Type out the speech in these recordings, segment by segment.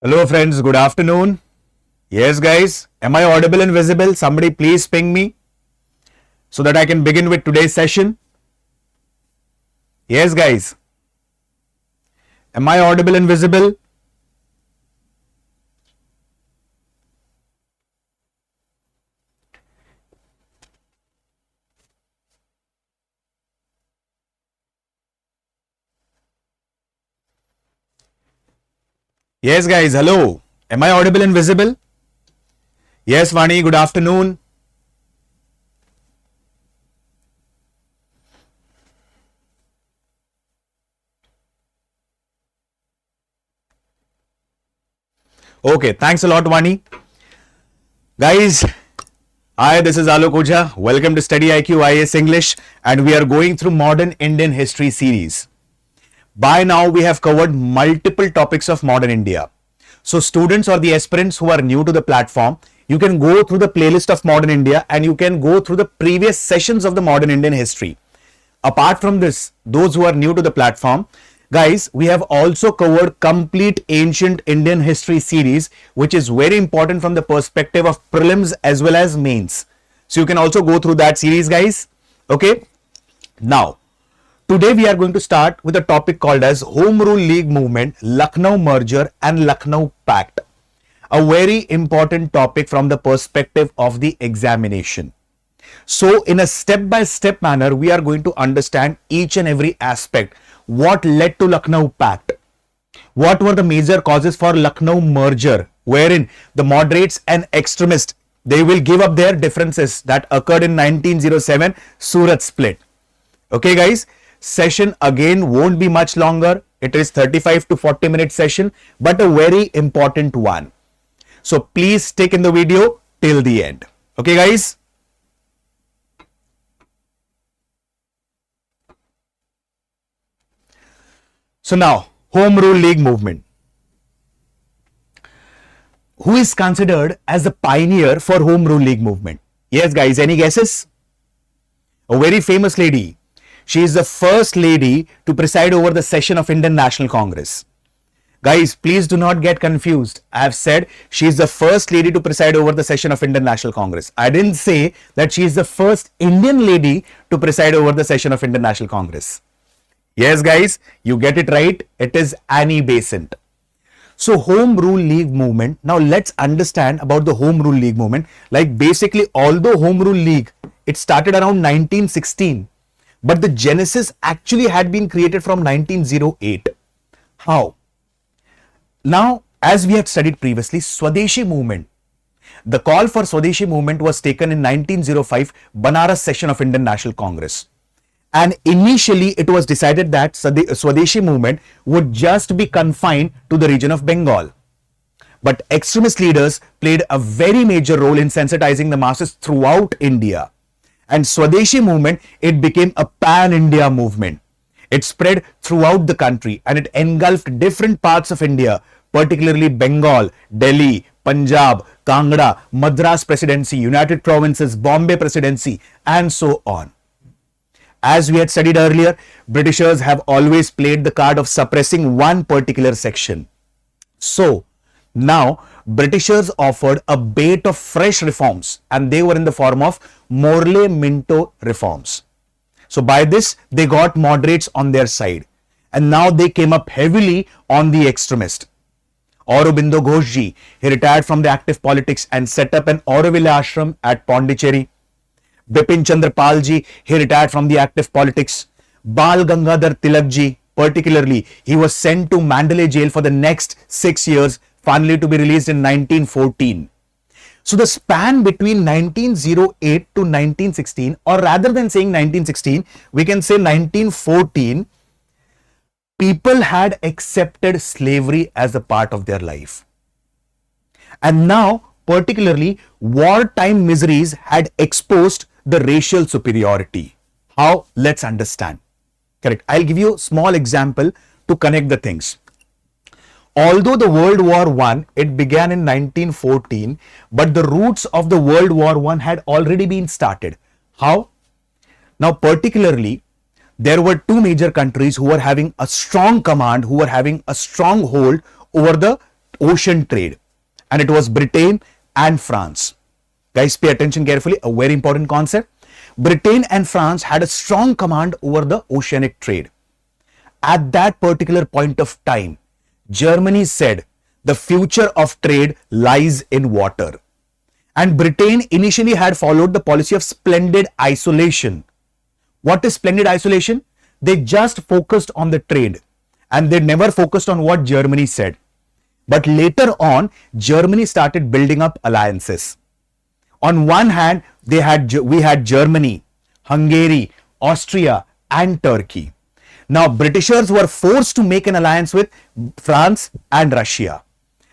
Hello friends, good afternoon. Yes guys, am I audible and visible? Somebody please ping me so that I can begin with today's session. Yes guys, am I audible and visible? Yes guys, hello. Am I audible and visible? Yes Vani, good afternoon. Okay, thanks a lot Vani. Guys, hi, this is Alok Ojha. Welcome to StudyIQ IAS English, and we are going through Modern Indian History series. By now, we have covered multiple topics of modern India. So, students or the aspirants who are new to the platform, you can go through the playlist of modern India and you can go through the previous sessions of the modern Indian history. Apart from this, those who are new to the platform, guys, we have also covered complete ancient Indian history series, which is very important from the perspective of prelims as well as mains. So, you can also go through that series, guys. Okay. Now, today we are going to start with a topic called as Home Rule League Movement, Lucknow Merger and Lucknow Pact. A very important topic from the perspective of the examination. So in a step-by-step manner, we are going to understand each and every aspect. What led to Lucknow Pact? What were the major causes for Lucknow merger, wherein the moderates and extremists, they will give up their differences that occurred in 1907 Surat split. Okay guys, session again won't be much longer. It is 35 to 40 minute session, but a very important one. So please stick in the video till the end. Okay guys. So now, Home Rule League movement. Who is considered as the pioneer for Home Rule League movement? Yes guys, any guesses? A very famous lady. She is the first lady to preside over the session of Indian National Congress. Guys, please do not get confused. I have said she is the first lady to preside over the session of Indian National Congress. I didn't say that she is the first Indian lady to preside over the session of Indian National Congress. Yes, guys, you get it right. It is Annie Besant. So, Home Rule League movement. Now, let's understand about the Home Rule League movement. Like basically, although Home Rule League, it started around 1916. But the genesis actually had been created from 1908. How? Now, as we had studied previously, Swadeshi movement. The call for Swadeshi movement was taken in 1905 Banaras session of Indian National Congress. And initially, it was decided that Swadeshi movement would just be confined to the region of Bengal. But extremist leaders played a very major role in sensitizing the masses throughout India. And Swadeshi movement, it became a pan-India movement. It spread throughout the country and it engulfed different parts of India, particularly Bengal, Delhi, Punjab, Kangra, Madras Presidency, United Provinces, Bombay Presidency, and so on. As we had studied earlier, Britishers have always played the card of suppressing one particular section. So, now Britishers offered a bait of fresh reforms and they were in the form of Morley-Minto reforms. So by this, they got moderates on their side and now they came up heavily on the extremist. Aurobindo Ghoshji, he retired from the active politics and set up an Auroville ashram at Pondicherry. Bipin Chandra Palji, he retired from the active politics. Bal Gangadhar Tilakji, particularly, he was sent to Mandalay jail for the next 6 years, finally to be released in 1914. So the span between 1908 to 1916, or rather than saying 1916, we can say 1914, people had accepted slavery as a part of their life. And now, particularly, wartime miseries had exposed the racial superiority. How? Let's understand. Correct. I'll give you a small example to connect the things. Although the World War I, it began in 1914, but the roots of the World War I had already been started. How? Now, particularly, there were two major countries who were having a strong command, who were having a strong hold over the ocean trade, and it was Britain and France. Guys, pay attention carefully, a very important concept. Britain and France had a strong command over the oceanic trade. At that particular point of time, Germany said the future of trade lies in water. And Britain initially had followed the policy of splendid isolation. What is splendid isolation? They just focused on the trade and they never focused on what Germany said. But later on, Germany started building up alliances. On one hand, we had Germany, Hungary, Austria, and Turkey. Now, Britishers were forced to make an alliance with France and Russia.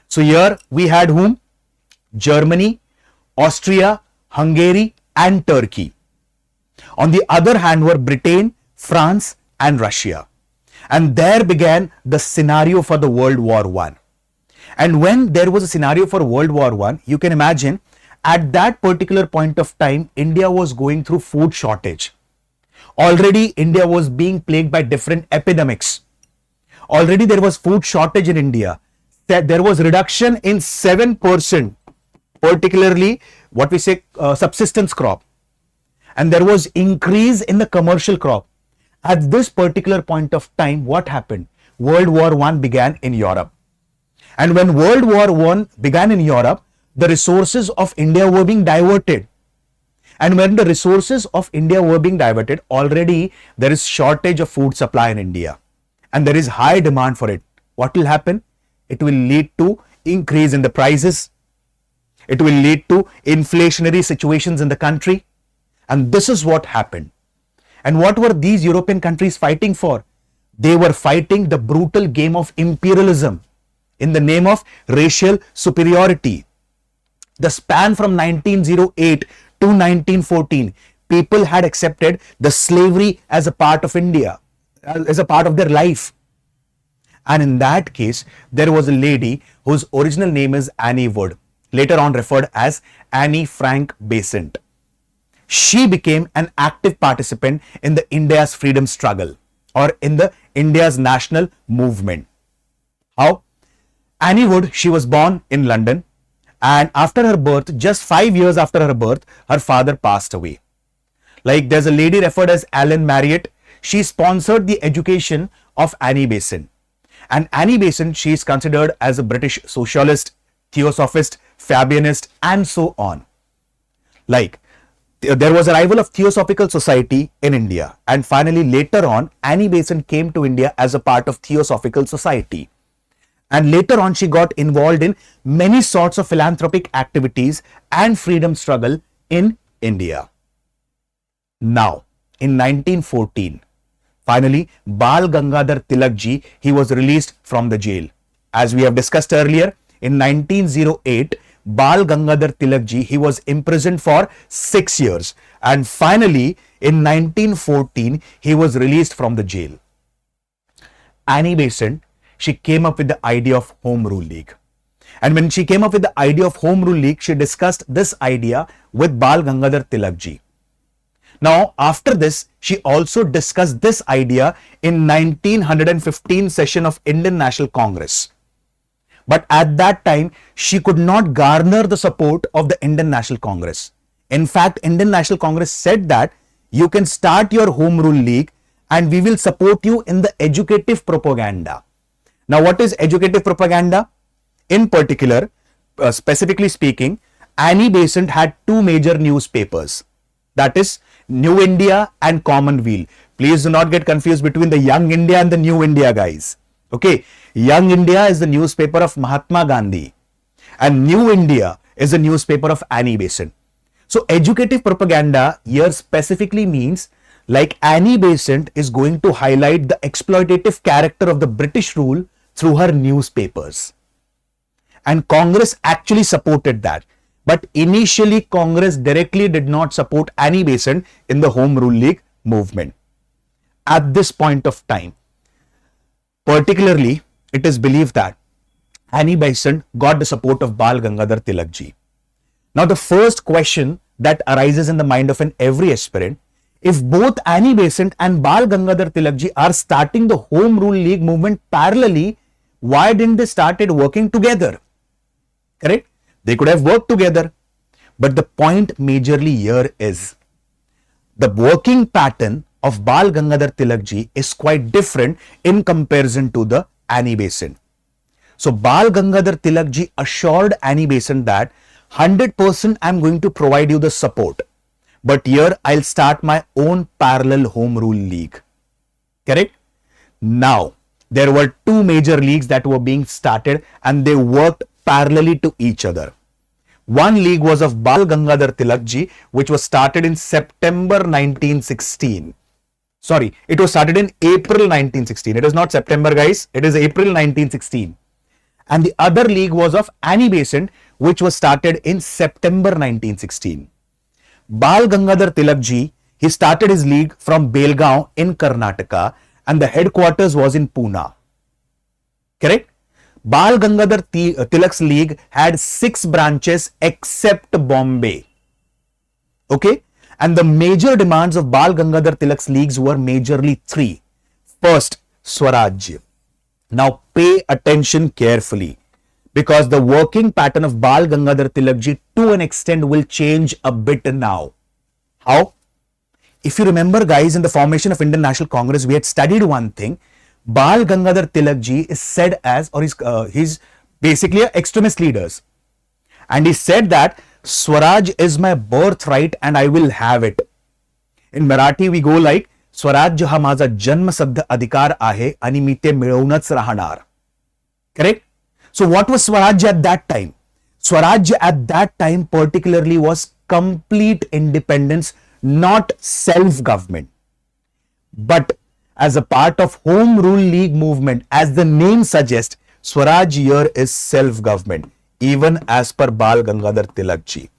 So here we had whom? Germany, Austria, Hungary, and Turkey. On the other hand were Britain, France, and Russia. And there began the scenario for the World War I. And when there was a scenario for World War I, you can imagine at that particular point of time, India was going through food shortage. Already India was being plagued by different epidemics. Already there was food shortage in India. There was reduction in 7%, particularly what we say subsistence crop. And there was increase in the commercial crop. At this particular point of time, what happened? World War I began in Europe. And when World War I began in Europe, the resources of India were being diverted. And when the resources of India were being diverted, already there is shortage of food supply in India. And there is high demand for it. What will happen? It will lead to increase in the prices. It will lead to inflationary situations in the country. And this is what happened. And what were these European countries fighting for? They were fighting the brutal game of imperialism in the name of racial superiority. The span from 1908 to 1914, people had accepted the slavery as a part of India, as a part of their life. And in that case, there was a lady whose original name is Annie Wood, later on referred as Annie Frank Besant. She became an active participant in the India's freedom struggle or in the India's national movement. How? Annie Wood, she was born in London, and after her birth, just 5 years after her birth, her father passed away. Like there's a lady referred as Ellen Marriott. She sponsored the education of Annie Besant. And Annie Besant, she is considered as a British socialist, theosophist, Fabianist, and so on. Like there was arrival of Theosophical Society in India, and finally later on Annie Besant came to India as a part of Theosophical Society. And later on she got involved in many sorts of philanthropic activities and freedom struggle in India. Now, in 1914, finally, Bal Gangadhar Tilak ji, he was released from the jail. As we have discussed earlier, in 1908, Bal Gangadhar Tilak ji, he was imprisoned for 6 years. And finally, in 1914, he was released from the jail. Annie Besant, she came up with the idea of Home Rule League. And when she came up with the idea of Home Rule League, she discussed this idea with Bal Gangadhar Tilak ji. Now, after this, she also discussed this idea in 1915 session of Indian National Congress. But at that time, she could not garner the support of the Indian National Congress. In fact, Indian National Congress said that you can start your Home Rule League and we will support you in the educative propaganda. Now, what is educative propaganda? In particular, specifically speaking, Annie Besant had two major newspapers. That is New India and Commonweal. Please do not get confused between the Young India and the New India, guys. Okay, Young India is the newspaper of Mahatma Gandhi and New India is the newspaper of Annie Besant. So, educative propaganda here specifically means like Annie Besant is going to highlight the exploitative character of the British rule through her newspapers. And Congress actually supported that. But initially, Congress directly did not support Annie Besant in the Home Rule League movement. At this point of time, particularly, it is believed that Annie Besant got the support of Bal Gangadhar Tilak ji. Now, the first question that arises in the mind of every aspirant, if both Annie Besant and Bal Gangadhar Tilak ji are starting the Home Rule League movement parallelly, why didn't they started working together? Correct? They could have worked together. But the point majorly here is the working pattern of Bal Gangadhar Tilak ji is quite different in comparison to the Annie Besant. So Bal Gangadhar Tilak ji assured Annie Besant that 100% I'm going to provide you the support. But here I'll start my own parallel home rule league. Correct? Now, there were two major leagues that were being started and they worked parallelly to each other. One league was of Bal Gangadhar Tilak ji, which was started in September 1916. Sorry, it was started in April 1916. It is not September, guys. It is April 1916. And the other league was of Annie Besant, which was started in September 1916. Bal Gangadhar Tilak ji, he started his league from Belgaum in Karnataka and the headquarters was in Pune. Correct? Bal Gangadhar Tilak's league had 6 branches except Bombay. Okay? And the major demands of Bal Gangadhar Tilak's leagues were majorly 3. First, Swaraj. Now pay attention carefully because the working pattern of Bal Gangadhar Tilak ji to an extent will change a bit now. How? If you remember, guys, in the formation of Indian National Congress, we had studied one thing. Bal Gangadhar Tilak ji is said as, or he's basically an extremist leader. And he said that Swaraj is my birthright and I will have it. In Marathi, we go like, Swaraj हा माझा जन्मसिद्ध अधिकार आहे आणि मी ते मिळवूनच राहणार. Correct? So what was Swaraj at that time? Swaraj at that time particularly was complete independence, not self-government. But as a part of Home Rule League movement, as the name suggests, Swaraj here is self-government, even as per Bal Gangadhar Tilak ji.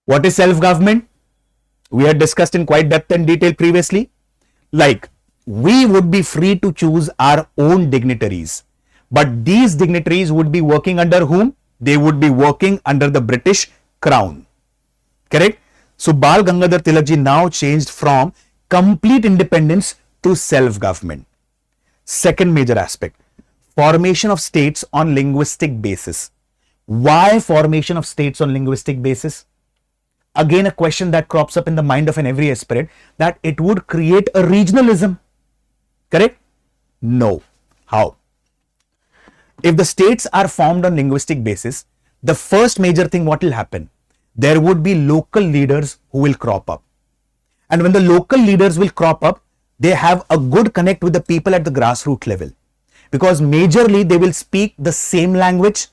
What is self-government? We had discussed in quite depth and detail previously. Like, we would be free to choose our own dignitaries. But these dignitaries would be working under whom? They would be working under the British Crown. Correct? So, Bal Gangadhar Tilak ji now changed from complete independence to self-government. Second major aspect, formation of states on linguistic basis. Why formation of states on linguistic basis? Again, a question that crops up in the mind of every aspirant, that it would create a regionalism. Correct? No. How? If the states are formed on linguistic basis, the first major thing what will happen? There would be local leaders who will crop up. And when the local leaders will crop up, they have a good connect with the people at the grassroots level. Because majorly they will speak the same language.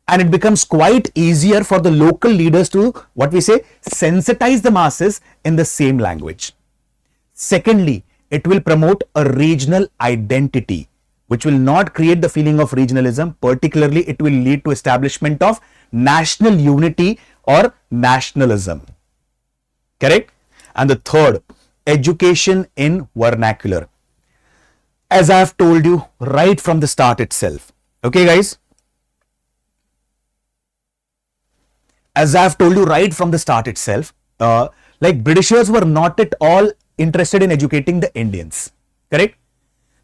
And it becomes quite easier for the local leaders to, what we say, sensitize the masses in the same language. Secondly, it will promote a regional identity, which will not create the feeling of regionalism. Particularly, it will lead to establishment of national unity or nationalism. Correct? And the third, education in vernacular. As I have told you right from the start itself. Okay, guys? As I have told you right from the start itself, like Britishers were not at all interested in educating the Indians. Correct?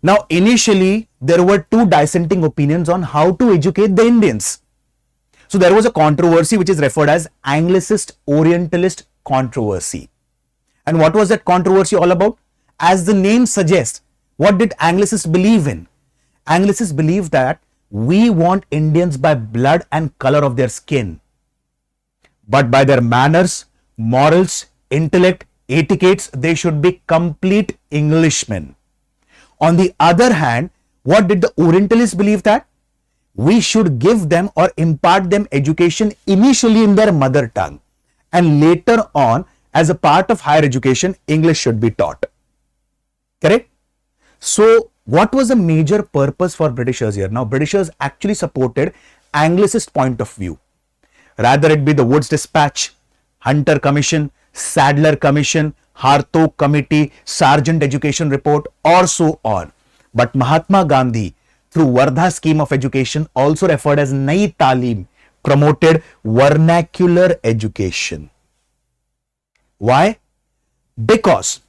Now, initially, there were two dissenting opinions on how to educate the Indians. So, there was a controversy which is referred as Anglicist-Orientalist controversy. And what was that controversy all about? As the name suggests, what did Anglicists believe in? Anglicists believe that we want Indians by blood and color of their skin, but by their manners, morals, intellect, etiquettes, they should be complete Englishmen. On the other hand, what did the Orientalists believe that? We should give them or impart them education initially in their mother tongue, and later on, as a part of higher education, English should be taught. Correct? So, what was the major purpose for Britishers here? Now, Britishers actually supported Anglicist point of view. Rather it be the Woods Dispatch, Hunter Commission, Sadler Commission, Hartog Committee, Sargent Education Report, or so on. But Mahatma Gandhi, through Wardha scheme of education, also referred as Nai Talim, promoted vernacular education. Why? Because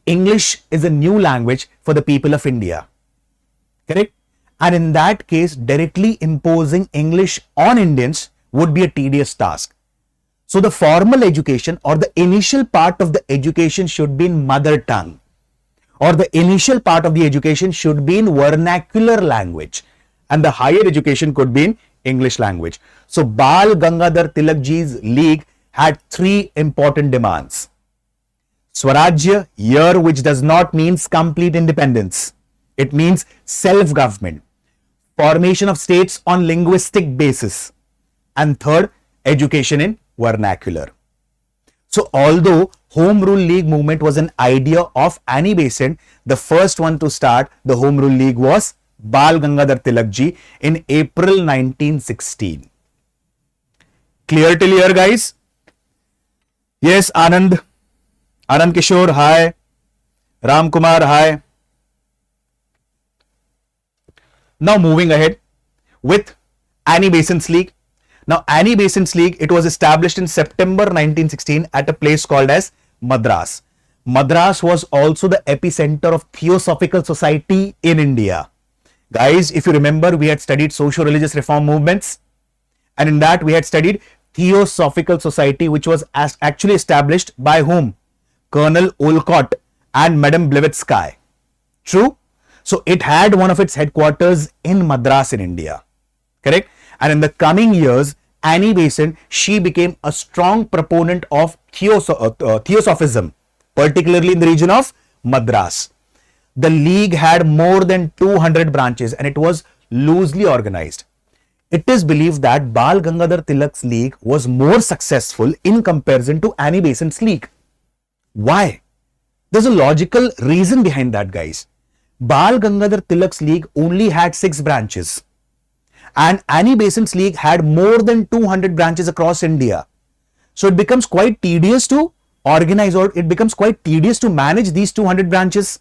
English is a new language for the people of India. Correct? And in that case, directly imposing English on Indians would be a tedious task. So the formal education or the initial part of the education should be in mother tongue, or the initial part of the education should be in vernacular language, and the higher education could be in English language. So Bal Gangadhar Tilak ji's league had three important demands. Swarajya, here, which does not mean complete independence. It means self-government, formation of states on linguistic basis, and third, education in vernacular. So although Home Rule League movement was an idea of Annie Besant, the first one to start the Home Rule League was Bal Gangadhar Tilak ji in April 1916. Clear till here, guys? Yes, Anand Kishore, hi. Ram Kumar, hi. Now moving ahead with Annie Besant's League. Now Annie Besant's League, it was established in September 1916 at a place called as Madras. Madras was also the epicenter of Theosophical Society in India. Guys, if you remember, we had studied socio-religious reform movements, and in that we had studied Theosophical Society, which was actually established by whom? Colonel Olcott and Madame Blavatsky. True? So it had one of its headquarters in Madras in India. Correct? And in the coming years, Annie Besant, she became a strong proponent of Theosophism, particularly in the region of Madras. The league had more than 200 branches and it was loosely organized. It is believed that Bal Gangadhar Tilak's league was more successful in comparison to Annie Besant's league. Why? There's a logical reason behind that, guys. Bal Gangadhar Tilak's league only had 6 branches, and Annie Besant's league had more than 200 branches across India. So it becomes quite tedious to organize, or it becomes quite tedious to manage these 200 branches.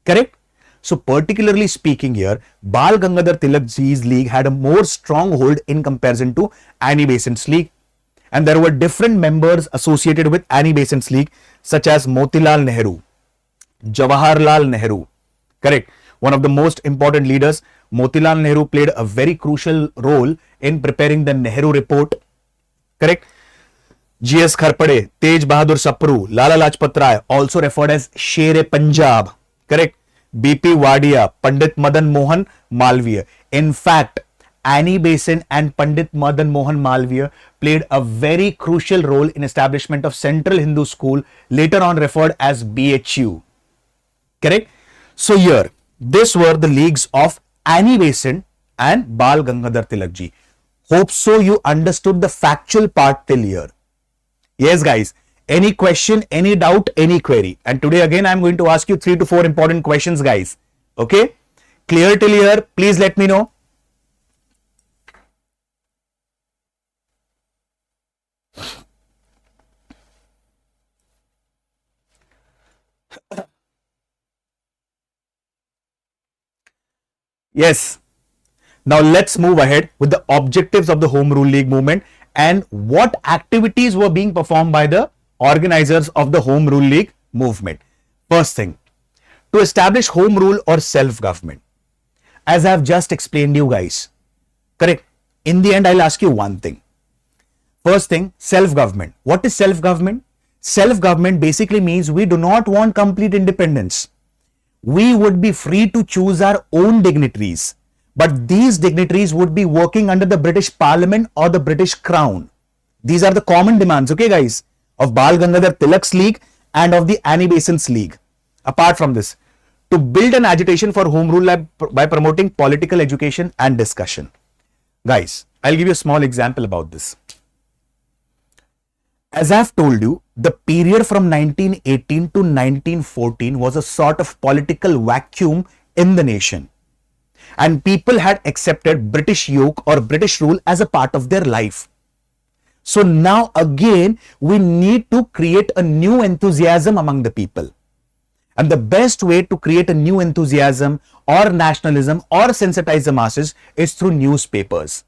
Correct? So particularly speaking here, Bal Gangadhar Tilak ji's league had a more stronghold in comparison to Annie Besant's league. And there were different members associated with Annie Besant's league, such as Motilal Nehru, Jawaharlal Nehru. Correct. One of the most important leaders, Motilal Nehru, played a very crucial role in preparing the Nehru Report. Correct. G.S. Kharpade, Tej Bahadur Sapru, Lala Lajpat Rai, also referred as Sher-e-Punjab. Correct. B.P. Wadia, Pandit Madan Mohan Malviya. In fact, Annie Besant and Pandit Madan Mohan Malviya played a very crucial role in establishment of Central Hindu School, later on referred as BHU. Correct? So here, these were the leagues of Annie Besant and Bal Gangadhar Tilak ji. Hope so you understood the factual part till here. Yes, guys. Any question, any doubt, any query? And today again, I am going to ask you 3 to 4 important questions, guys. Okay? Clear till here? Please let me know. Yes. Now let's move ahead with the objectives of the Home Rule League movement and what activities were being performed by the organizers of the Home Rule League movement. First thing, to establish home rule or self-government. As I have just explained you guys. Correct? In the end, I'll ask you one thing. First thing, self-government. What is self-government? Self-government basically means we do not want complete independence. We would be free to choose our own dignitaries, but these dignitaries would be working under the British Parliament or the British Crown. These are the common demands, okay guys, of Bal Gangadhar Tilak's league and of the Annie Besant's league. Apart from this, to build an agitation for home rule by promoting political education and discussion. Guys, I'll give you a small example about this. As I've told you, the period from 1918 to 1914 was a sort of political vacuum in the nation. And people had accepted British yoke or British rule as a part of their life. So now again, we need to create a new enthusiasm among the people. And the best way to create a new enthusiasm or nationalism or sensitize the masses is through newspapers.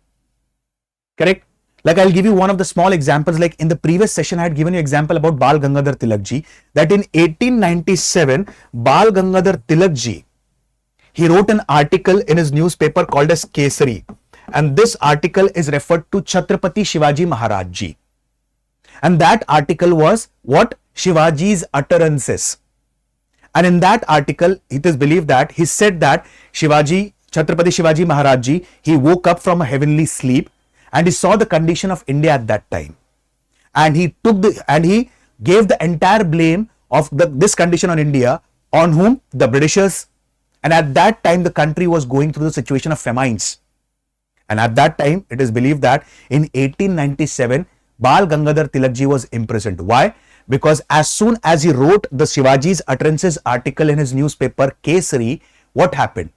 Correct? Like I'll give you one of the small examples. Like in the previous session, I had given you example about Bal Gangadhar Tilak ji, that in 1897, Bal Gangadhar Tilak ji, He wrote an article in his newspaper called as Kesari, and this article is referred to Chhatrapati Shivaji Maharaj Ji. And that article was what? Shivaji's utterances. And in that article, it is believed that he said that Chhatrapati Shivaji Maharaj Ji, he woke up from a heavenly sleep and he saw the condition of India at that time. And he gave the entire blame of this condition on India on whom? The Britishers. And at that time, the country was going through the situation of famines. And at that time, it is believed that in 1897, Bal Gangadhar Tilak Ji was imprisoned. Why? Because as soon as he wrote the Shivaji's utterances article in his newspaper Kesari, what happened?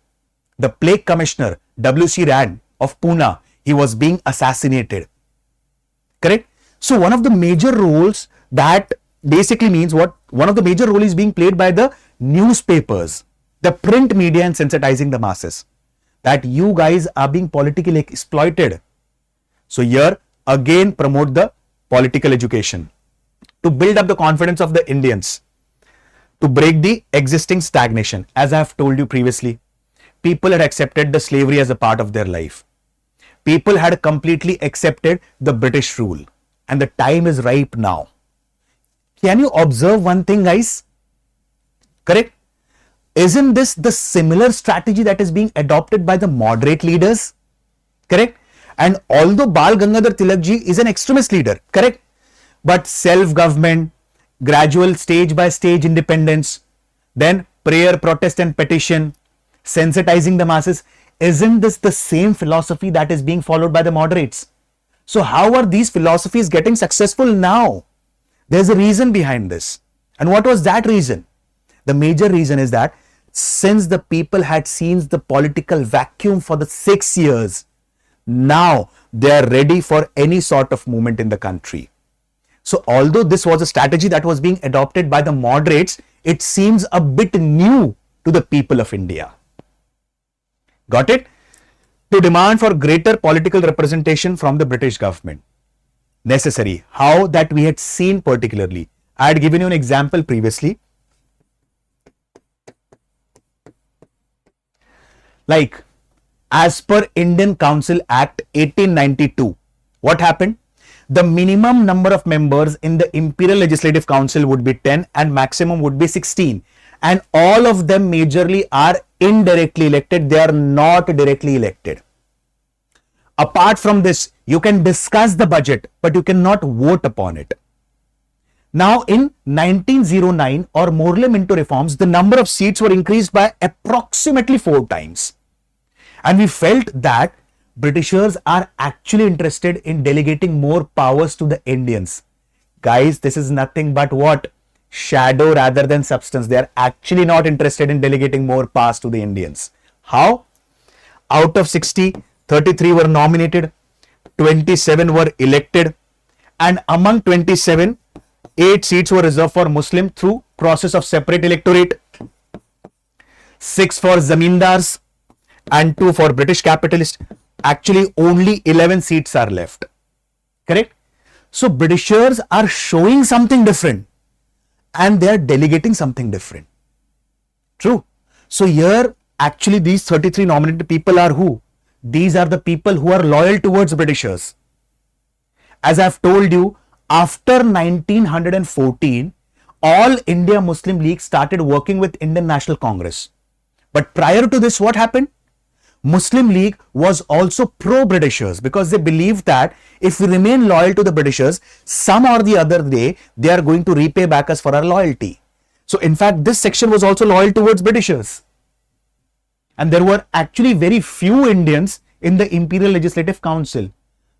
The plague commissioner W.C. Rand of Pune, he was being assassinated. Correct? So one of the major roles that basically means what? One of the major roles is being played by the newspapers, the print media, and sensitizing the masses that you guys are being politically exploited. So here again promote the political education to build up the confidence of the Indians, to break the existing stagnation. As I have told you previously, people had accepted the slavery as a part of their life. People had completely accepted the British rule, and the time is ripe now. Can you observe one thing, guys? Correct? Isn't this the similar strategy that is being adopted by the moderate leaders? Correct? And although Bal Gangadhar Tilak Ji is an extremist leader, correct? But self-government, gradual stage by stage independence, then prayer, protest and petition, sensitizing the masses, isn't this the same philosophy that is being followed by the moderates? So how are these philosophies getting successful now? There's a reason behind this. And what was that reason? The major reason is that since the people had seen the political vacuum for the 6 years, now they are ready for any sort of movement in the country. So although this was a strategy that was being adopted by the moderates, it seems a bit new to the people of India. Got it? To demand for greater political representation from the British government. Necessary. How? That we had seen particularly. I had given you an example previously. Like, as per Indian Council Act 1892, what happened? The minimum number of members in the Imperial Legislative Council would be 10 and maximum would be 16. And all of them majorly are indirectly elected. They are not directly elected. Apart from this, you can discuss the budget, but you cannot vote upon it. Now, in 1909 or Morley Minto reforms, the number of seats were increased by approximately 4 times. And we felt that Britishers are actually interested in delegating more powers to the Indians. Guys, this is nothing but what? Shadow rather than substance. They are actually not interested in delegating more powers to the Indians. How? Out of 60, 33 were nominated, 27 were elected, and among 27, 8 seats were reserved for Muslim through process of separate electorate, 6 for Zamindars, and 2 for British capitalists. Actually, only 11 seats are left. Correct? So, Britishers are showing something different and they are delegating something different. True. So, here actually these 33 nominated people are who? These are the people who are loyal towards Britishers. As I have told you, after 1914, all India Muslim League started working with Indian National Congress. But prior to this, what happened? Muslim League was also pro-Britishers because they believed that if we remain loyal to the Britishers, some or the other day, they are going to repay back us for our loyalty. So, in fact, this section was also loyal towards Britishers. And there were actually very few Indians in the Imperial Legislative Council.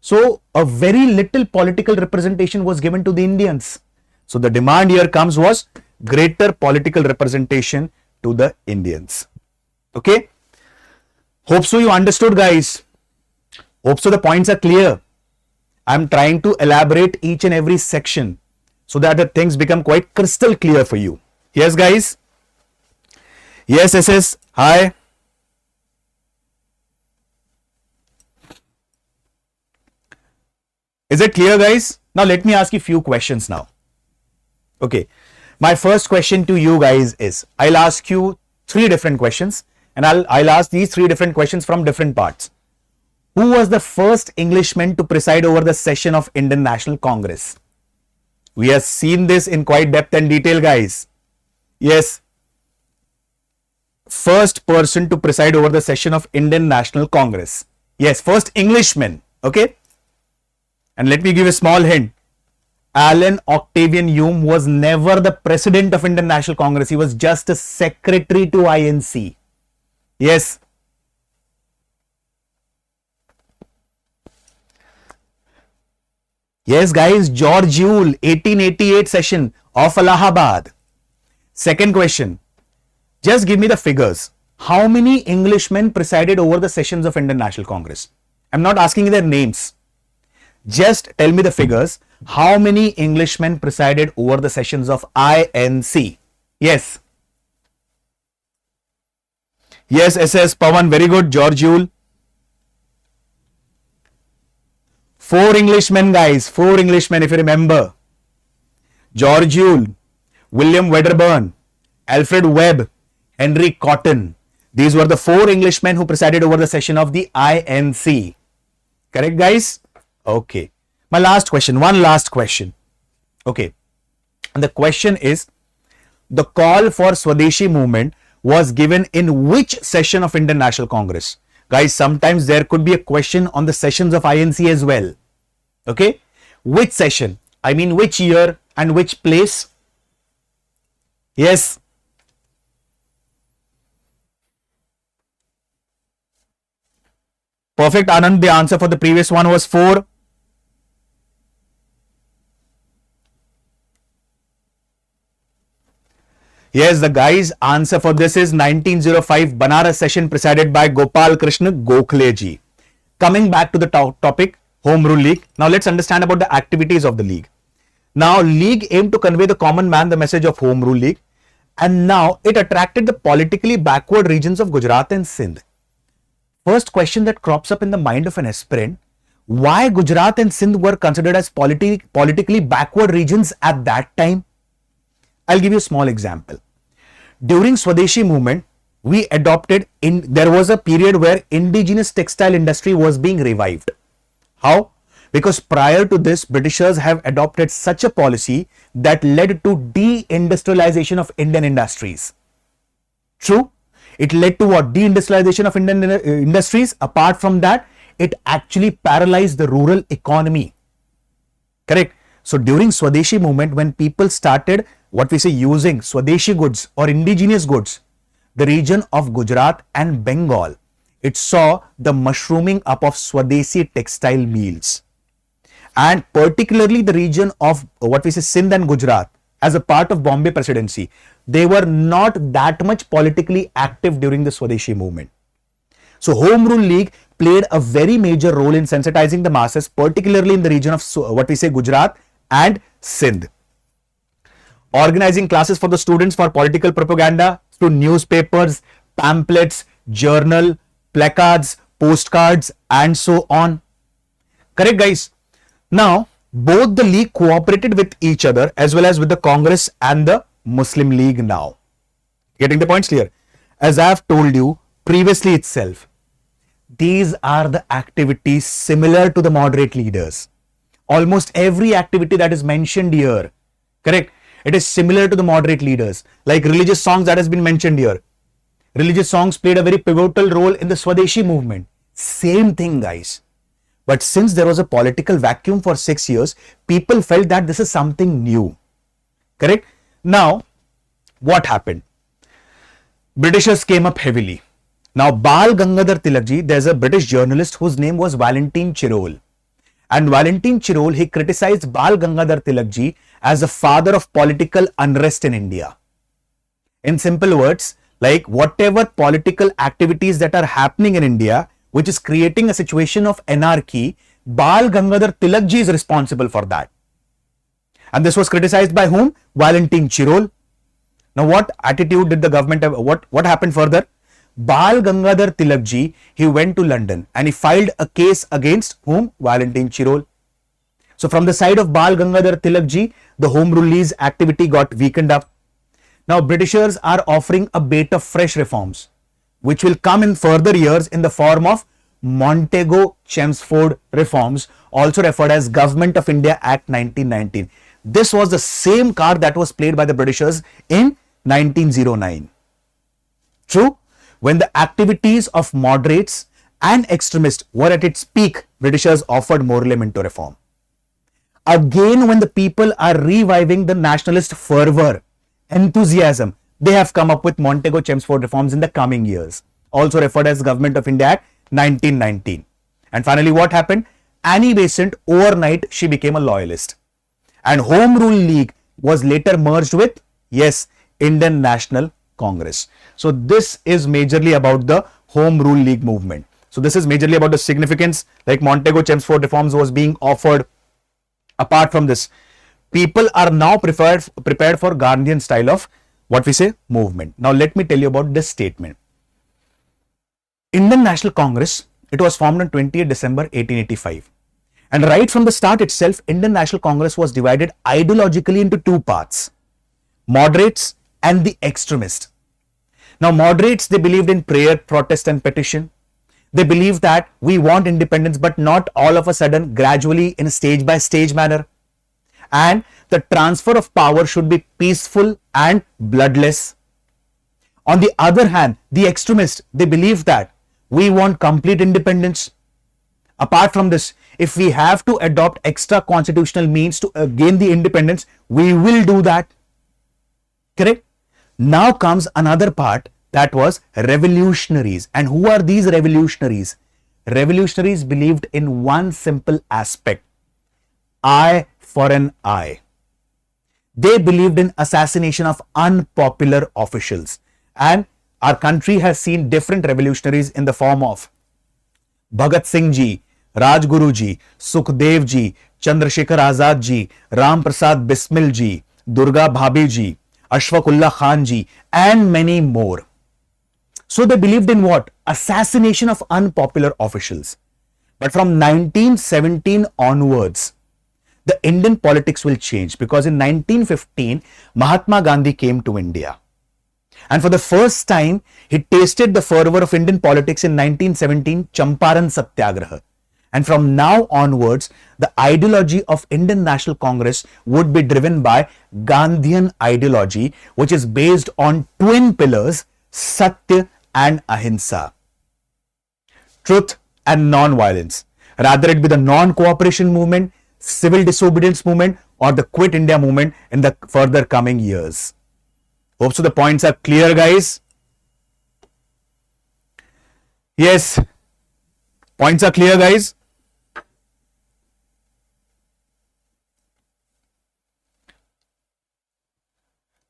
So, a very little political representation was given to the Indians. So, the demand here comes was greater political representation to the Indians. Okay. Hope so you understood, guys. Hope so the points are clear. I'm trying to elaborate each and every section so that the things become quite crystal clear for you. Yes, guys. Yes, SS. Hi. Is it clear, guys? Now let me ask you a few questions now. Okay. My first question to you guys is, I'll ask you 3 different questions. and I'll ask these three different questions from different parts. Who was the first Englishman to preside over the session of Indian National Congress? We have seen this in quite depth and detail, guys. Yes. First person to preside over the session of Indian National Congress. Yes, first Englishman. Okay. And let me give a small hint. Alan Octavian Hume was never the president of Indian National Congress. He was just a secretary to INC. Yes. Yes, guys, George Yule, 1888 session of Allahabad. Second question. Just give me the figures. How many Englishmen presided over the sessions of Indian National Congress? I'm not asking their names. Just tell me the figures. How many Englishmen presided over the sessions of INC? Yes. Yes, SS Pawan, very good. George Yule. 4 Englishmen, guys. 4 Englishmen, if you remember. George Yule, William Wedderburn, Alfred Webb, Henry Cotton. These were the 4 Englishmen who presided over the session of the INC. Correct, guys? Okay. My last question, one last question. Okay. And the question is, the call for Swadeshi movement was given in which session of Indian National Congress? Guys, sometimes there could be a question on the sessions of INC as well. Okay. Which session? I mean, which year and which place? Yes. Perfect, Anand. The answer for the previous one was 4. Yes, the guy's answer for this is 1905 Banaras session presided by Gopal Krishna Gokhale ji. Coming back to the topic, Home Rule League. Now let's understand about the activities of the league. Now, league aimed to convey the common man the message of Home Rule League, and now it attracted the politically backward regions of Gujarat and Sindh. First question that crops up in the mind of an aspirant: why Gujarat and Sindh were considered as politically backward regions at that time? I'll give you a small example. During Swadeshi movement, there was a period where indigenous textile industry was being revived. How? Because prior to this, Britishers have adopted such a policy that led to deindustrialization of Indian industries. True? It led to what? Deindustrialization of Indian industries. Apart from that, it actually paralyzed the rural economy. Correct? So during Swadeshi movement, when people started using Swadeshi goods or indigenous goods, the region of Gujarat and Bengal, it saw the mushrooming up of Swadeshi textile mills. And particularly the region of Sindh and Gujarat, as a part of Bombay Presidency, they were not that much politically active during the Swadeshi movement. So Home Rule League played a very major role in sensitizing the masses, particularly in the region of Gujarat and Sindh. Organizing classes for the students for political propaganda through newspapers, pamphlets, journal, placards, postcards, and so on. Correct, guys? Now, both the league cooperated with each other as well as with the Congress and the Muslim League now. Getting the points clear? As I have told you previously itself, these are the activities similar to the moderate leaders. Almost every activity that is mentioned here, correct? It is similar to the moderate leaders, like religious songs that has been mentioned here. Religious songs played a very pivotal role in the Swadeshi movement. Same thing, guys. But since there was a political vacuum for 6 years, people felt that this is something new. Correct? Now, what happened? Britishers came up heavily. Now, Bal Gangadhar Tilakji, there's a British journalist whose name was Valentine Chirol. And Valentine Chirol, he criticized Bal Gangadhar Tilakji as the father of political unrest in India. In simple words, like whatever political activities that are happening in India, which is creating a situation of anarchy, Bal Gangadhar Tilakji is responsible for that. And this was criticized by whom? Valentine Chirol. Now, what attitude did the government have? What happened further? Bal Gangadhar Tilakji, he went to London and he filed a case against whom? Valentine Chirol. So from the side of Bal Gangadhar Tilakji, the Home Rule League's activity got weakened up. Now Britishers are offering a bait of fresh reforms. which will come in further years in the form of Montego-Chelmsford reforms, also referred as Government of India Act 1919. This was the same card that was played by the Britishers in 1909. True, when the activities of moderates and extremists were at its peak, Britishers offered Morley Minto reform. Again, when the people are reviving the nationalist fervor, enthusiasm, they have come up with Montego-Chelmsford reforms in the coming years, also referred as Government of India Act 1919. And finally, what happened? Annie Besant, overnight, she became a loyalist. And Home Rule League was later merged with, yes, Indian National Congress. So this is majorly about the Home Rule League movement. So this is majorly about the significance, like Montego-Chelmsford reforms was being offered. Apart from this, people are now prepared for Gandhian style of what we say movement. Now let me tell you about this statement. Indian National Congress, it was formed on 20th December 1885. And right from the start itself, Indian National Congress was divided ideologically into two parts, moderates and the extremists. Now moderates, they believed in prayer, protest and petition. They believed that we want independence, but not all of a sudden, gradually in a stage by stage manner. And the transfer of power should be peaceful and bloodless. On the other hand, the extremists, they believe that we want complete independence. Apart from this, if we have to adopt extra constitutional means to gain the independence, we will do that. Correct? Now comes another part, that was revolutionaries. And who are these revolutionaries? Revolutionaries believed in one simple aspect, eye for an eye. They believed in assassination of unpopular officials. And our country has seen different revolutionaries in the form of Bhagat Singh ji, Rajguru ji, Sukhdev ji, Chandrasekhar Azad ji, Ram Prasad Bismil ji, Durga Bhabhi ji, Ashfaqullah Khan ji, and many more. So they believed in what? Assassination of unpopular officials. But from 1917 onwards, the Indian politics will change, because in 1915, Mahatma Gandhi came to India. And for the first time, he tasted the fervor of Indian politics in 1917 Champaran Satyagraha. And from now onwards, the ideology of Indian National Congress would be driven by Gandhian ideology, which is based on twin pillars, Satya and Ahimsa. Truth and non-violence. Rather it be the non-cooperation movement, civil disobedience movement, or the Quit India movement in the further coming years. Hope so the points are clear, guys. Yes. Points are clear, guys.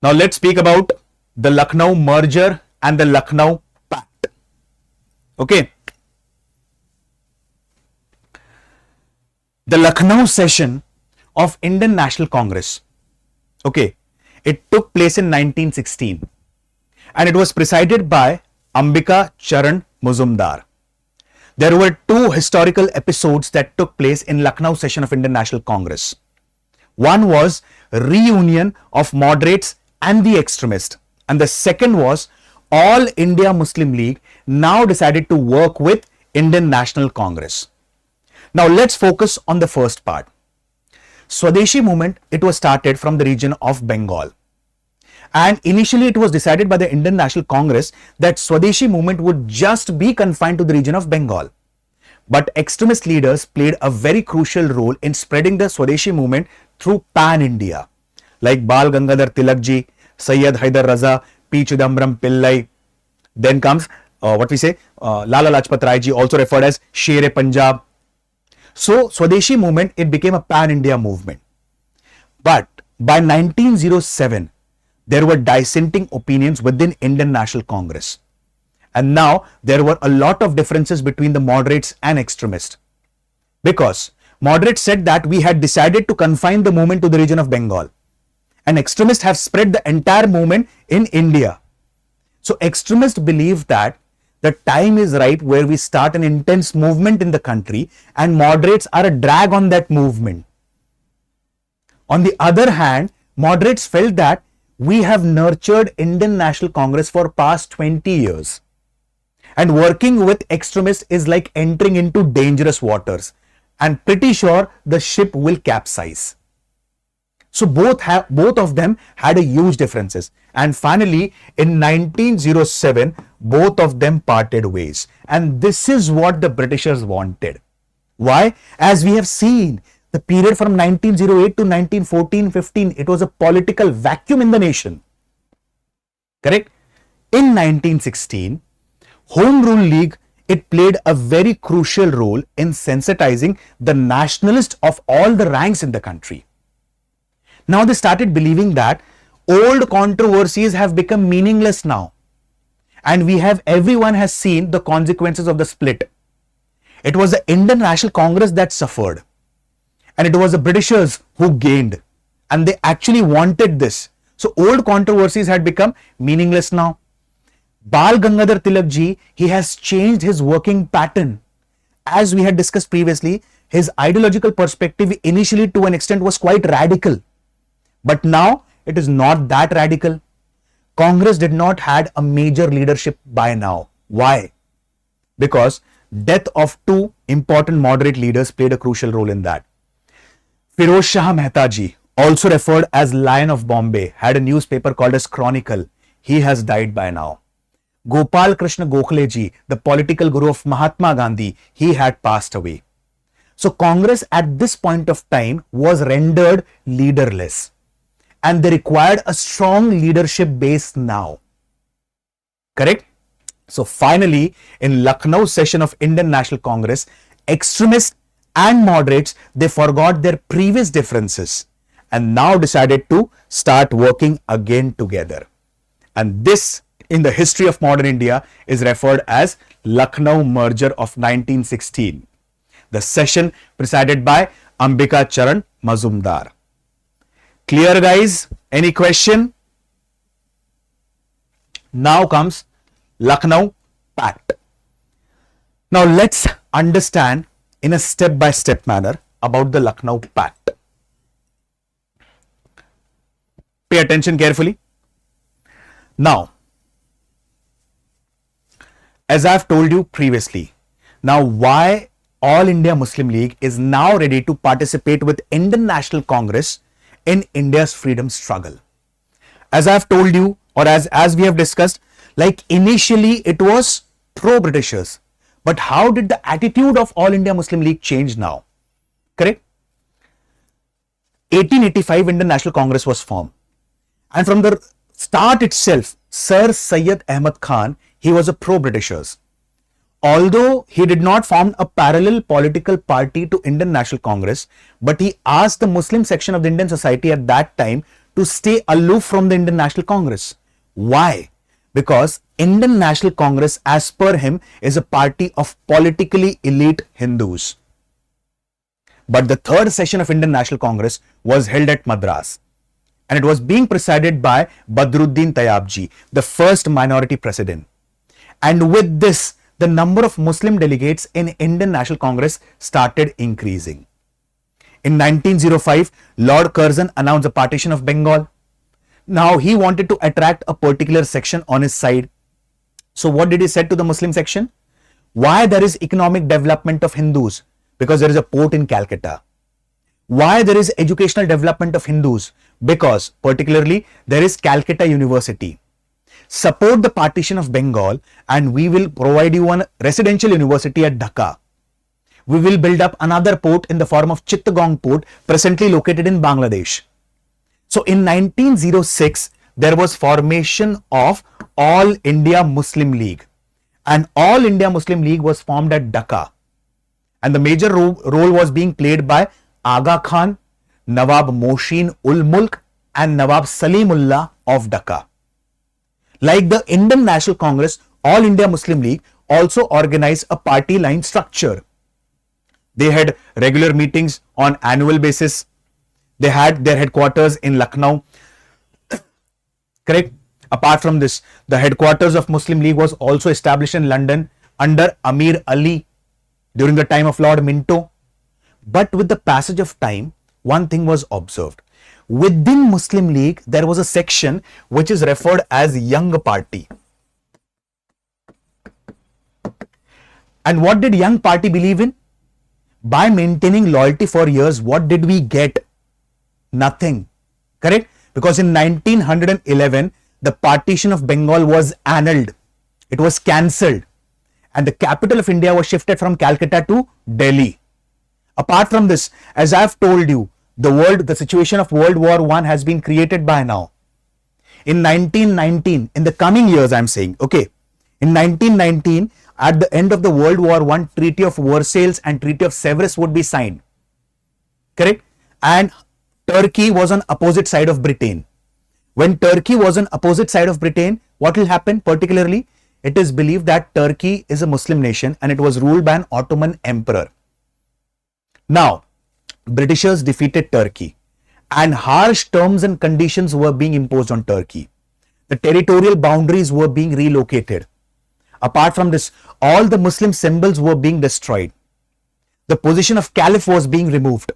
Now let's speak about the Lucknow merger and the Lucknow Pact. Okay. The Lucknow session of Indian National Congress. Okay. It took place in 1916 and it was presided by Ambika Charan Muzumdar. There were two historical episodes that took place in Lucknow session of Indian National Congress. One was reunion of moderates and the extremists, and the second was All India Muslim League now decided to work with Indian National Congress. Now let's focus on the first part. Swadeshi movement, it was started from the region of Bengal. And initially it was decided by the Indian National Congress that Swadeshi movement would just be confined to the region of Bengal. But extremist leaders played a very crucial role in spreading the Swadeshi movement through pan-India, like Bal Gangadhar Tilak ji, Sayyid Haidar Raza, P. Chidambaram Pillai. Then comes Lala Lajpat Rai ji, also referred as Sher-e Punjab. So Swadeshi movement, it became a pan-India movement. But by 1907, there were dissenting opinions within Indian National Congress. And now there were a lot of differences between the moderates and extremists. Because moderates said that we had decided to confine the movement to the region of Bengal. And extremists have spread the entire movement in India. So extremists believe that the time is right where we start an intense movement in the country, and moderates are a drag on that movement. On the other hand, moderates felt that we have nurtured Indian National Congress for past 20 years. And working with extremists is like entering into dangerous waters, and pretty sure the ship will capsize. So both of them had a huge differences. And finally, in 1907, both of them parted ways. And this is what the Britishers wanted. Why? As we have seen, the period from 1908 to 1914-15, it was a political vacuum in the nation. Correct? In 1916, Home Rule League, it played a very crucial role in sensitizing the nationalists of all the ranks in the country. Now they started believing that old controversies have become meaningless now. And everyone has seen the consequences of the split. It was the Indian National Congress that suffered. And it was the Britishers who gained. And they actually wanted this. So old controversies had become meaningless now. Bal Gangadhar Tilak ji, he has changed his working pattern. As we had discussed previously, his ideological perspective initially to an extent was quite radical. But now it is not that radical. Congress did not had a major leadership by now. Why? Because death of two important moderate leaders played a crucial role in that. Firoz Shah Mehta ji, also referred as Lion of Bombay, had a newspaper called as Chronicle. He has died by now. Gopal Krishna Gokhale ji, the political guru of Mahatma Gandhi, he had passed away. So Congress at this point of time was rendered leaderless. And they required a strong leadership base now. Correct? So finally, in Lucknow session of Indian National Congress, extremists and moderates, they forgot their previous differences and now decided to start working again together. And this, in the history of modern India, is referred as Lucknow merger of 1916. The session presided by Ambika Charan Mazumdar. Clear, guys? Any question? Now comes Lucknow Pact. Now let's understand in a step-by-step manner about the Lucknow Pact. Pay attention carefully. Now, as I've told you previously, now why All India Muslim League is now ready to participate with Indian National Congress in India's freedom struggle. As I've told you, or as we have discussed, like initially it was pro-Britishers. But how did the attitude of All India Muslim League change now? Correct? 1885 Indian National Congress was formed. And from the start itself, Sir Syed Ahmad Khan, he was a pro-Britishers. Although he did not form a parallel political party to Indian National Congress, but he asked the Muslim section of the Indian society at that time to stay aloof from the Indian National Congress. Why? Because Indian National Congress, as per him, is a party of politically elite Hindus. But the third session of Indian National Congress was held at Madras. And it was being presided by Badruddin Tayyabji, the first minority president. And with this, the number of Muslim delegates in Indian National Congress started increasing. In 1905, Lord Curzon announced the partition of Bengal. Now he wanted to attract a particular section on his side. So what did he say to the Muslim section? Why there is economic development of Hindus? Because there is a port in Calcutta. Why there is educational development of Hindus? Because particularly there is Calcutta University. Support the partition of Bengal and we will provide you a residential university at Dhaka. We will build up another port in the form of Chittagong port, presently located in Bangladesh. So in 1906, there was formation of All India Muslim League. And All India Muslim League was formed at Dhaka. And the major role was being played by Aga Khan, Nawab Moshin ul Mulk and Nawab Salimullah of Dhaka. Like the Indian National Congress, All India Muslim League also organized a party line structure. They had regular meetings on annual basis. They had their headquarters in Lucknow. Correct? Apart from this, the headquarters of Muslim League was also established in London under Amir Ali during the time of Lord Minto. But with the passage of time, one thing was observed. Within Muslim League, there was a section which is referred as Young Party. And what did young party believe in? By maintaining loyalty for years, what did we get? Nothing. Correct? Because in 1911, the partition of Bengal was annulled. It was cancelled. And the capital of India was shifted from Calcutta to Delhi. Apart from this, as I have told you, the situation of World War I has been created by now. In 1919, in the coming years, I'm saying, okay, in 1919, at the end of the World War I, Treaty of Versailles and Treaty of Sevres would be signed. Correct? And Turkey was on opposite side of Britain. When Turkey was on opposite side of Britain, what will happen particularly? It is believed that Turkey is a Muslim nation and it was ruled by an Ottoman emperor. Now, Britishers defeated Turkey and harsh terms and conditions were being imposed on Turkey. The territorial boundaries were being relocated. Apart from this, all the Muslim symbols were being destroyed. The position of caliph was being removed.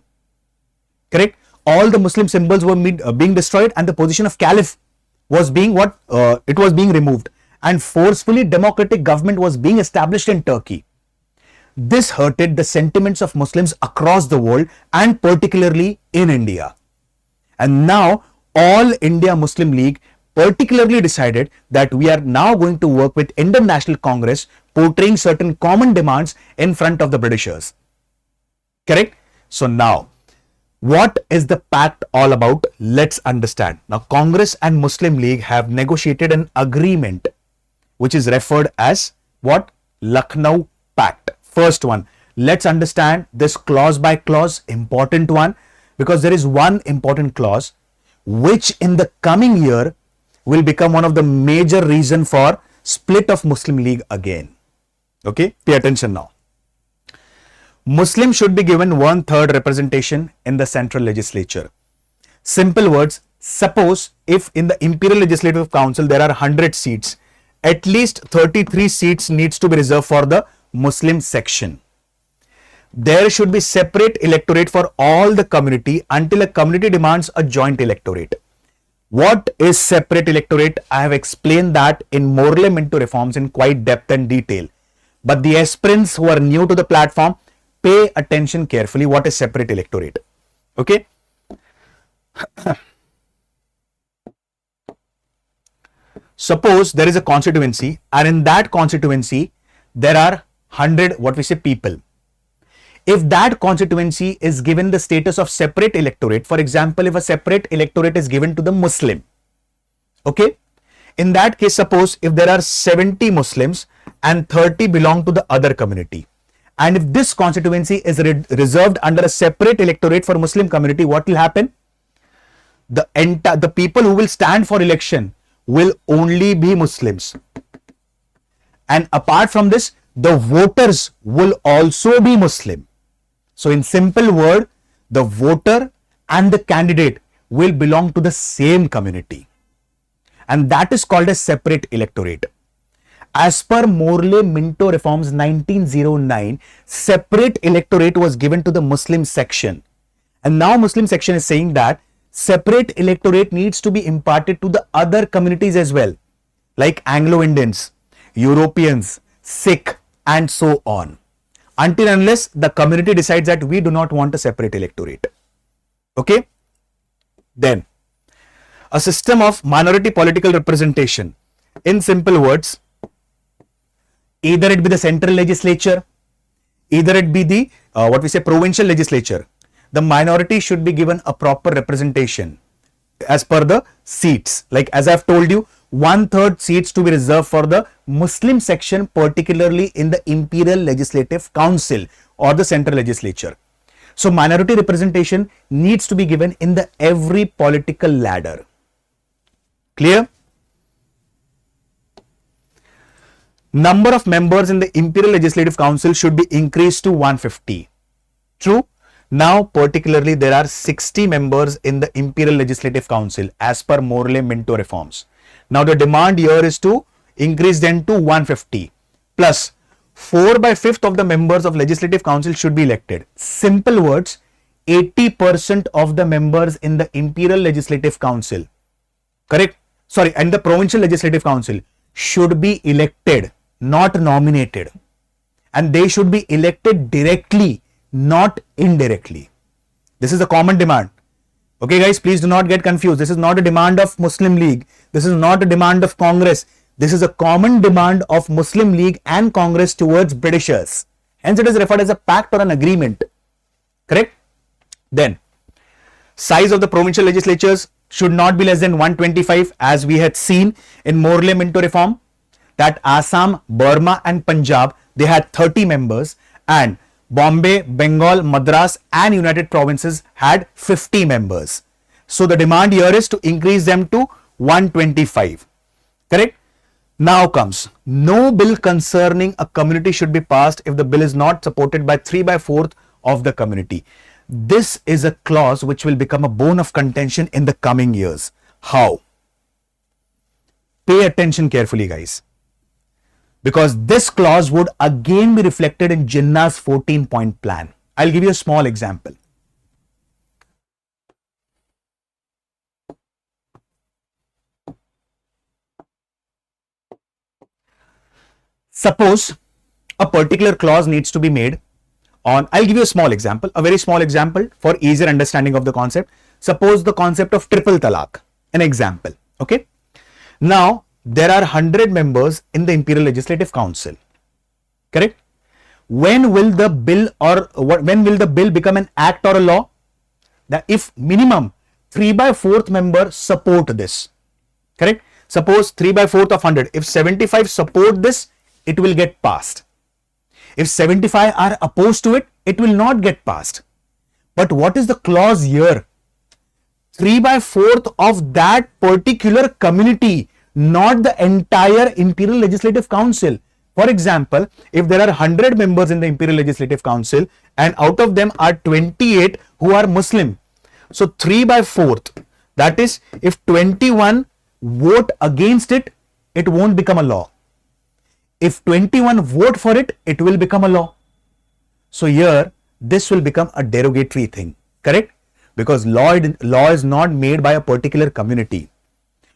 Correct? All the Muslim symbols were being destroyed and the position of caliph was being it was being removed. And forcefully democratic government was being established in Turkey. This hurted the sentiments of Muslims across the world and particularly in India. And now All India Muslim League particularly decided that we are now going to work with Indian National Congress portraying certain common demands in front of the Britishers. Correct? So now, what is the pact all about? Let's understand. Now, Congress and Muslim League have negotiated an agreement which is referred as what? Lucknow Pact. First one. Let's understand this clause by clause, important one, because there is one important clause which in the coming year will become one of the major reason for split of Muslim League again. Okay, pay attention now. Muslims should be given 1/3 representation in the central legislature. Simple words, suppose if in the Imperial Legislative Council there are 100 seats, at least 33 seats needs to be reserved for the Muslim section. There should be separate electorate for all the community until a community demands a joint electorate. What is separate electorate? I have explained that in Morley Minto reforms in quite depth and detail. But the aspirants who are new to the platform, pay attention carefully what is separate electorate. Okay. Suppose there is a constituency and in that constituency there are 100 what we say people. If that constituency is given the status of separate electorate, for example, if a separate electorate is given to the Muslim, okay, in that case, suppose if there are 70 Muslims and 30 belong to the other community, and if this constituency is reserved under a separate electorate for Muslim community, what will happen? The people who will stand for election will only be Muslims, and apart from this, the voters will also be Muslim. So in simple word, the voter and the candidate will belong to the same community. And that is called a separate electorate. As per Morley Minto reforms 1909, separate electorate was given to the Muslim section. And now Muslim section is saying that separate electorate needs to be imparted to the other communities as well, like Anglo-Indians, Europeans, Sikh, and so on. Until unless the community decides that we do not want a separate electorate. Okay? Then, a system of minority political representation. In simple words, either it be the central legislature, either it be the what we say provincial legislature, the minority should be given a proper representation as per the seats. Like as I have told you, 1/3 seats to be reserved for the Muslim section, particularly in the Imperial Legislative Council or the central legislature. So minority representation needs to be given in the every political ladder. Clear? Number of members in the Imperial Legislative Council should be increased to 150. True? Now, particularly, there are 60 members in the Imperial Legislative Council as per Morley Minto reforms. Now, the demand here is to increase them to 150 plus 4/5 of the members of Legislative Council should be elected. Simple words, 80% of the members in the Imperial Legislative Council, correct? Sorry, and the Provincial Legislative Council should be elected, not nominated. and they should be elected directly, not indirectly. This is a common demand. Okay guys, please do not get confused. This is not a demand of Muslim League. This is not a demand of Congress. This is a common demand of Muslim League and Congress towards Britishers. Hence it is referred as a pact or an agreement. Correct? Then, size of the provincial legislatures should not be less than 125, as we had seen in Morley Minto reform, that Assam, Burma and Punjab, they had 30 members, and Bombay, Bengal, Madras and United Provinces had 50 members. So the demand here is to increase them to 125. Correct? Now comes, no bill concerning a community should be passed if the bill is not supported by 3/4 of the community. This is a clause which will become a bone of contention in the coming years. How? Pay attention carefully, guys, because this clause would again be reflected in Jinnah's 14-point plan. I'll give you a small example. Suppose a particular clause needs to be made on, I'll give you a small example, a very small example for easier understanding of the concept. Suppose the concept of triple talaq, an example. Okay. Now, there are 100 members in the Imperial Legislative Council. Correct? When will the bill when will the bill become an act or a law? That if minimum 3/4 members support this. Correct? Suppose 3/4 of 100. If 75 support this, it will get passed. If 75 are opposed to it, it will not get passed. But what is the clause here? 3/4 of that particular community, not the entire Imperial Legislative Council. For example, if there are 100 members in the Imperial Legislative Council and out of them are 28 who are Muslim. So 3/4, that is, if 21 vote against it, it won't become a law. If 21 vote for it, it will become a law. So here, this will become a derogatory thing, correct? Because law is not made by a particular community.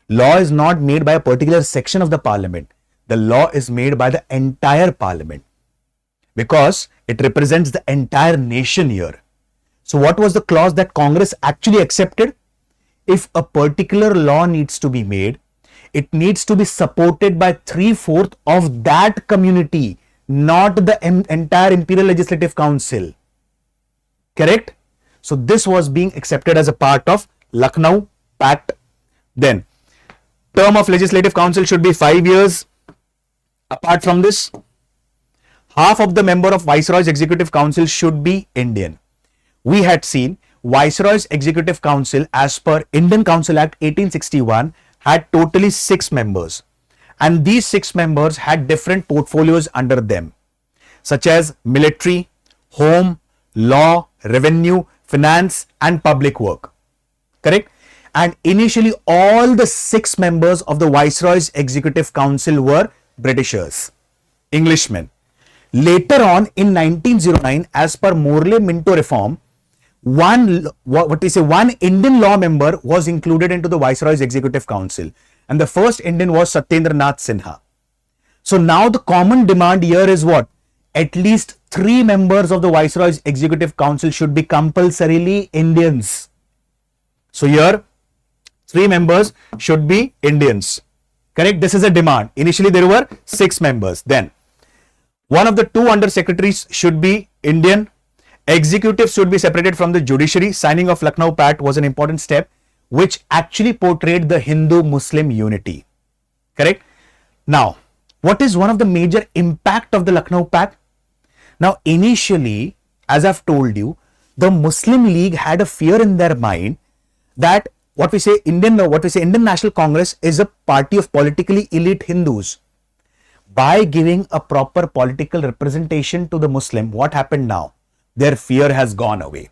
Law is not made by a particular section of the parliament. The law is made by the entire parliament because it represents the entire nation here. So what was the clause that Congress actually accepted? If a particular law needs to be made, it needs to be supported by 3/4 of that community, not the entire Imperial Legislative Council. Correct? So this was being accepted as a part of Lucknow Pact. Then, term of Legislative Council should be 5 years. Apart from this, half of the member of Viceroy's Executive Council should be Indian. We had seen Viceroy's Executive Council, as per Indian Council Act 1861, had totally 6 members, and these 6 members had different portfolios under them, such as military, home, law, revenue, finance and public work. Correct? And initially all the 6 members of the Viceroy's Executive Council were Britishers, Englishmen. Later on in 1909, as per Morley Minto reform, one Indian law member was included into the Viceroy's Executive Council, and the first Indian was Satyendra Nath Sinha. So now the common demand here is what? At least 3 members of the Viceroy's Executive Council should be compulsorily Indians. So here 3 members should be Indians. Correct? This is a demand. Initially there were 6 members. Then one of the 2 under secretaries should be Indian. Executive should be separated from the judiciary. Signing of Lucknow Pact was an important step which actually portrayed the Hindu-Muslim unity. Correct? Now, what is one of the major impact of the Lucknow Pact? Now, initially, as I've told you, the Muslim League had a fear in their mind that Indian National Congress is a party of politically elite Hindus. By giving a proper political representation to the Muslim, what happened now? Their fear has gone away.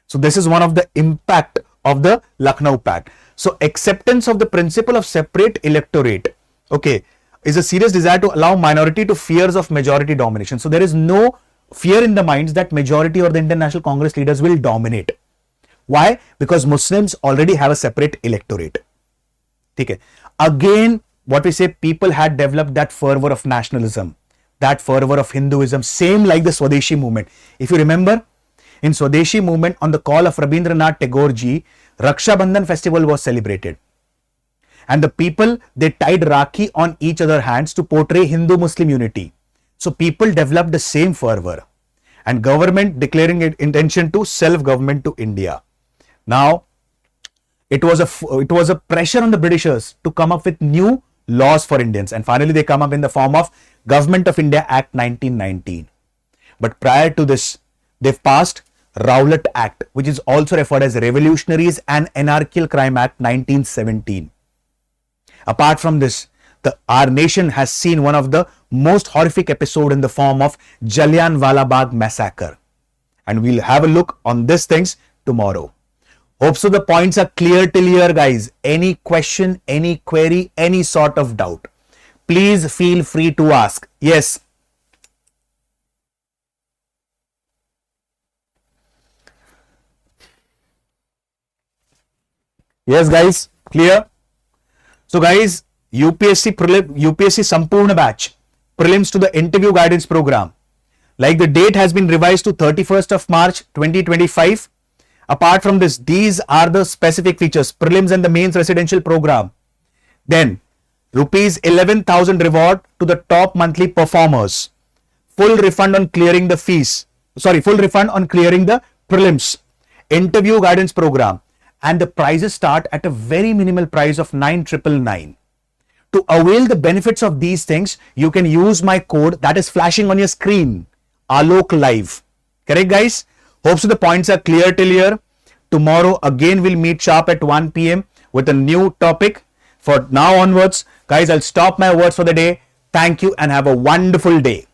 So this is one of the impact of the Lucknow Pact. So acceptance of the principle of separate electorate, okay, is a serious desire to allow minority to fears of majority domination. So there is no fear in the minds that majority or the Indian National Congress leaders will dominate. Why? Because Muslims already have a separate electorate. Okay. Again, people had developed that fervor of nationalism. that fervor of Hinduism, same like the Swadeshi movement. If you remember, in Swadeshi movement, on the call of Rabindranath Tagore ji, Raksha Bandhan festival was celebrated. And the people, they tied Rakhi on each other's hands to portray Hindu-Muslim unity. So people developed the same fervor. And government declaring its intention to self-government to India. Now, it was a pressure on the Britishers to come up with new laws for Indians. And finally, they come up in the form of Government of India Act 1919. But prior to this, they've passed Rowlatt Act, which is also referred as Revolutionaries and Anarchical Crime Act 1917. Apart from this, our nation has seen one of the most horrific episode in the form of Jallianwala Bagh massacre. And we'll have a look on these things tomorrow. Hope so the points are clear till here, guys. Any question, any query, any sort of doubt, please feel free to ask. Yes. Yes, guys, clear? So, guys, UPSC Sampurna batch, prelims to the interview guidance program. Like the date has been revised to 31st of March 2025. Apart from this, these are the specific features, prelims and the mains residential program. Then, rupees 11,000 reward to the top monthly performers. Full refund on clearing the fees. Full refund on clearing the prelims. Interview guidance program. And the prices start at a very minimal price of 9,999. To avail the benefits of these things, you can use my code that is flashing on your screen, Alok Live. Correct, guys? Hope so the points are clear till here. Tomorrow again we'll meet sharp at 1 p.m. with a new topic. For now onwards, guys, I'll stop my words for the day. Thank you and have a wonderful day.